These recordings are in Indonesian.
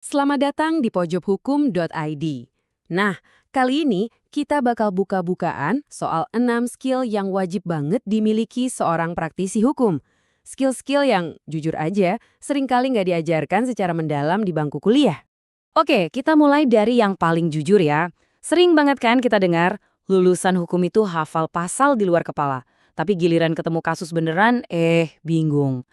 Selamat datang di pojokhukum.id. Nah, kali ini kita bakal buka-bukaan soal 6 skill yang wajib banget dimiliki seorang praktisi hukum. Skill-skill yang, jujur aja, seringkali nggak diajarkan secara mendalam di bangku kuliah. Oke, kita mulai dari yang paling jujur ya. Sering banget kan kita dengar, lulusan hukum itu hafal pasal di luar kepala. Tapi giliran ketemu kasus beneran, bingung.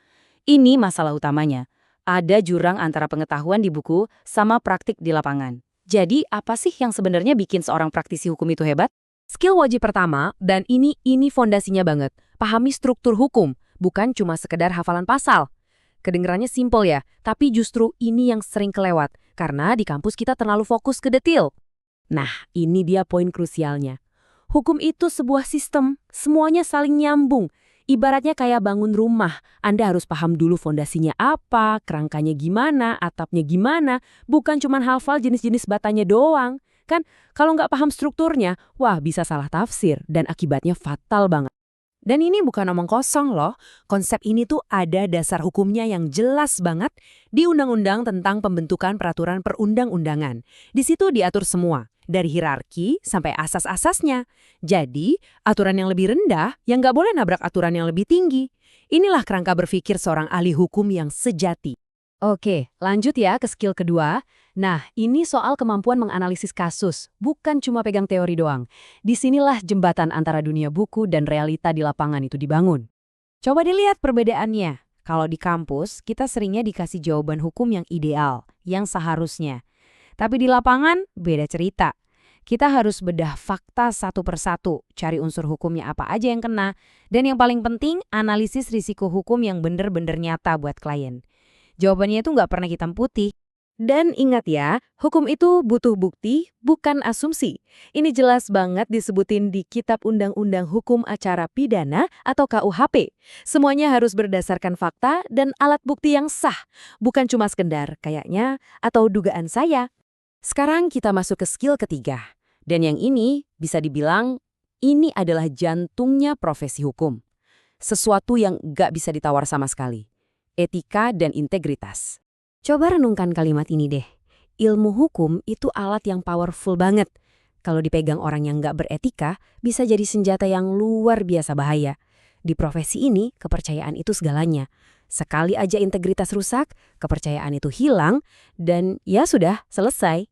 Ini masalah utamanya. Ada jurang antara pengetahuan di buku sama praktik di lapangan. Jadi, apa sih yang sebenarnya bikin seorang praktisi hukum itu hebat? Skill wajib pertama, dan ini fondasinya banget, pahami struktur hukum, bukan cuma sekedar hafalan pasal. Kedengerannya simpel ya, tapi justru ini yang sering kelewat, karena di kampus kita terlalu fokus ke detail. Nah, ini dia poin krusialnya. Hukum itu sebuah sistem, semuanya saling nyambung. Ibaratnya kayak bangun rumah, Anda harus paham dulu fondasinya apa, kerangkanya gimana, atapnya gimana, bukan cuma hafal jenis-jenis batanya doang. Kan, kalau nggak paham strukturnya, wah bisa salah tafsir dan akibatnya fatal banget. Dan ini bukan omong kosong loh, konsep ini tuh ada dasar hukumnya yang jelas banget di Undang-Undang tentang Pembentukan Peraturan Perundang-Undangan. Di situ diatur semua, dari hierarki sampai asas-asasnya. Jadi, aturan yang lebih rendah yang nggak boleh nabrak aturan yang lebih tinggi. Inilah kerangka berpikir seorang ahli hukum yang sejati. Oke, lanjut ya ke skill kedua. Nah, ini soal kemampuan menganalisis kasus, bukan cuma pegang teori doang. Disinilah jembatan antara dunia buku dan realita di lapangan itu dibangun. Coba dilihat perbedaannya. Kalau di kampus, kita seringnya dikasih jawaban hukum yang ideal, yang seharusnya. Tapi di lapangan, beda cerita. Kita harus bedah fakta satu persatu, cari unsur hukumnya apa aja yang kena, dan yang paling penting, analisis risiko hukum yang bener-bener nyata buat klien. Jawabannya itu nggak pernah hitam putih. Dan ingat ya, hukum itu butuh bukti, bukan asumsi. Ini jelas banget disebutin di Kitab Undang-Undang Hukum Acara Pidana atau KUHP. Semuanya harus berdasarkan fakta dan alat bukti yang sah, bukan cuma sekedar kayaknya atau dugaan saya. Sekarang kita masuk ke skill ketiga. Dan yang ini bisa dibilang ini adalah jantungnya profesi hukum. Sesuatu yang nggak bisa ditawar sama sekali. Etika dan integritas. Coba renungkan kalimat ini deh. Ilmu hukum itu alat yang powerful banget. Kalau dipegang orang yang nggak beretika, bisa jadi senjata yang luar biasa bahaya. Di profesi ini, kepercayaan itu segalanya. Sekali aja integritas rusak, kepercayaan itu hilang, dan ya sudah, selesai.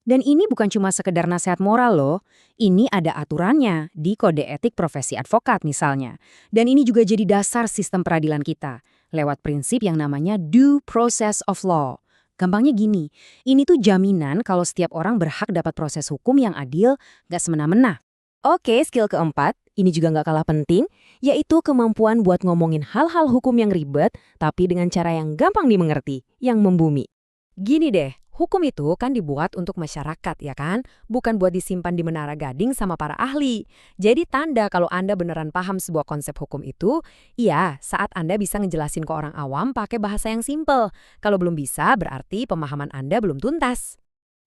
Dan ini bukan cuma sekedar nasihat moral loh, ini ada aturannya di Kode Etik Profesi Advokat misalnya. Dan ini juga jadi dasar sistem peradilan kita, lewat prinsip yang namanya due process of law. Gampangnya gini, ini tuh jaminan kalau setiap orang berhak dapat proses hukum yang adil, gak semena-mena. Oke, skill keempat, ini juga gak kalah penting, yaitu kemampuan buat ngomongin hal-hal hukum yang ribet, tapi dengan cara yang gampang dimengerti, yang membumi. Gini deh, hukum itu kan dibuat untuk masyarakat ya kan? Bukan buat disimpan di menara gading sama para ahli. Jadi tanda kalau Anda beneran paham sebuah konsep hukum itu, iya saat Anda bisa ngejelasin ke orang awam pakai bahasa yang simpel. Kalau belum bisa berarti pemahaman Anda belum tuntas.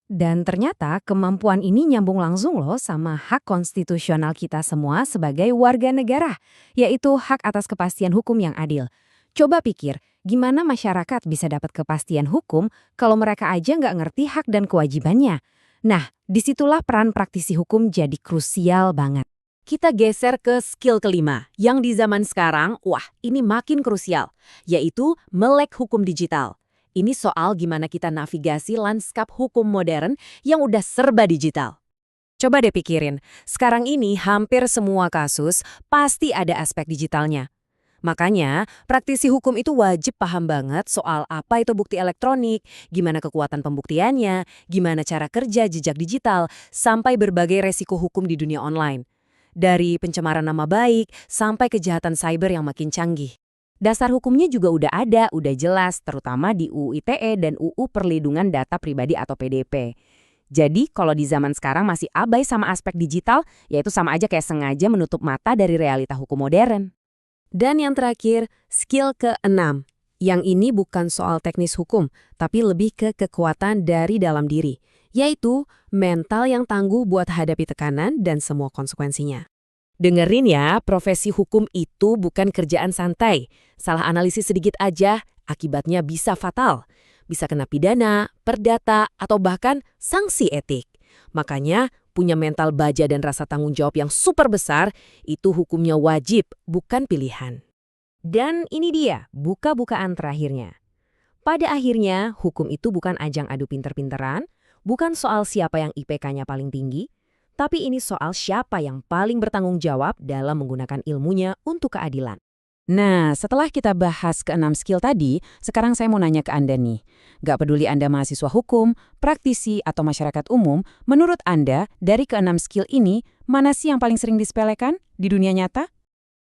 Dan ternyata kemampuan ini nyambung langsung loh sama hak konstitusional kita semua sebagai warga negara, yaitu hak atas kepastian hukum yang adil. Coba pikir, gimana masyarakat bisa dapat kepastian hukum kalau mereka aja nggak ngerti hak dan kewajibannya? Nah, disitulah peran praktisi hukum jadi krusial banget. Kita geser ke skill kelima, yang di zaman sekarang, wah ini makin krusial, yaitu melek hukum digital. Ini soal gimana kita navigasi lanskap hukum modern yang udah serba digital. Coba deh pikirin, sekarang ini hampir semua kasus pasti ada aspek digitalnya. Makanya, praktisi hukum itu wajib paham banget soal apa itu bukti elektronik, gimana kekuatan pembuktiannya, gimana cara kerja jejak digital, sampai berbagai resiko hukum di dunia online. Dari pencemaran nama baik sampai kejahatan cyber yang makin canggih. Dasar hukumnya juga udah ada, udah jelas, terutama di UU ITE dan UU Perlindungan Data Pribadi atau PDP. Jadi, kalau di zaman sekarang masih abai sama aspek digital, yaitu sama aja kayak sengaja menutup mata dari realita hukum modern. Dan yang terakhir, skill ke-6. Yang ini bukan soal teknis hukum, tapi lebih ke kekuatan dari dalam diri, yaitu mental yang tangguh buat hadapi tekanan dan semua konsekuensinya. Dengerin ya, profesi hukum itu bukan kerjaan santai. Salah analisis sedikit aja, akibatnya bisa fatal. bisa kena pidana, perdata, atau bahkan sanksi etik. Makanya, punya mental baja dan rasa tanggung jawab yang super besar, itu hukumnya wajib, bukan pilihan. Dan ini dia, buka-bukaan terakhirnya. Pada akhirnya, hukum itu bukan ajang adu pinter-pinteran, bukan soal siapa yang IPK-nya paling tinggi, tapi ini soal siapa yang paling bertanggung jawab dalam menggunakan ilmunya untuk keadilan. Nah, setelah kita bahas ke-6 skill tadi, sekarang saya mau nanya ke Anda nih. Gak peduli Anda mahasiswa hukum, praktisi, atau masyarakat umum, menurut Anda, dari ke-6 skill ini, mana sih yang paling sering disepelekan di dunia nyata?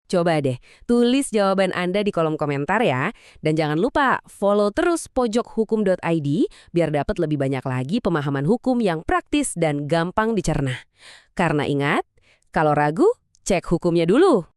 Coba deh, tulis jawaban Anda di kolom komentar ya. Dan jangan lupa follow terus pojokhukum.id biar dapat lebih banyak lagi pemahaman hukum yang praktis dan gampang dicerna. Karena ingat, kalau ragu, cek hukumnya dulu.